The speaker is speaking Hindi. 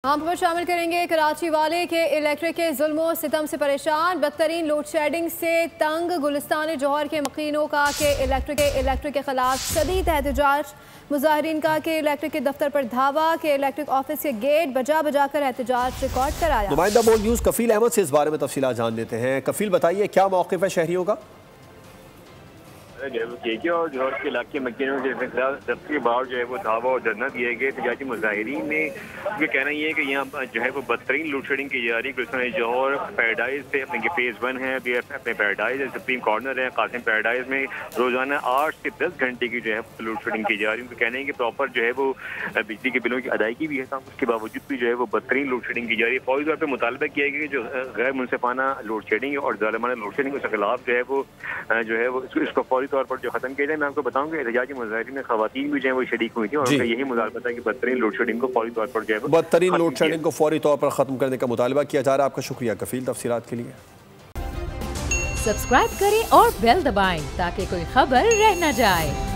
हम खबर शामिल करेंगे। कराची वाले के इलेक्ट्रिक के जुल्मों सितम से परेशान, बदतरीन लोड शेडिंग से तंग। गुलिस्तान जौहर के मकीनों का के इलेक्ट्रिक के खिलाफ शदीद एहतजाज। मुजाहिरीन का के इलेक्ट्रिक के दफ्तर पर धावा, के इलेक्ट्रिक ऑफिस के गेट बजा बजा कर एहतजाज रिकॉर्ड कराया। नुमाइंदा बोल्ड न्यूज़ कफील अहमद से इस बारे में तफसीलात जान लेते हैं। कफील बताइए, क्या मौक़िफ़ है शहरियों का? केके और जौहर के इलाके मकीनों के बाहर जो है वो धावा और धरना दिए गए। तजाजी मुजाहिरीन ने ये कहना ये है कि यहाँ जो है वो बदतरीन लोड शेडिंग की जा रही है। गुलिस्तान जौहर पैराडाइज से अपने फेज़ 1 है, अभी अपने पैराडाइज है, सुप्रीम कॉर्नर है, कासिम पैराडाइज में रोजाना 8 से 10 घंटे की जो है लोड शेडिंग की जा रही है। उनका कहना है कि प्रॉपर जो है वो बिजली के बिलों की अदायगी भी है, उसके बावजूद भी जो है वो बदतरीन लोड शेडिंग की जा रही है। फौरी तौर पर मुतालबा किया गया कि जो गैर मुनसिफाना लोड शेडिंग और जालिमाना लोड शेडिंग के खिलाफ जो है वो इसको फौरी तौर पर जो खत्म किया जाए। मैं आपको बताऊं कि एहतजाजी मुजाहिरीन में खवातीन भी जो है वो शरीक हुई थी और उनका यही मुतालबा था कि बदतरीन लोड शेडिंग को फौरी तौर पर जो है बदतरीन लोड शेडिंग को फौरी तौर पर खत्म करने का मुतालबा किया जा रहा है। आपका शुक्रिया कफील तफसीलात के लिए। सब्सक्राइब करें और बेल दबाएं ताकि कोई खबर रह न जाए।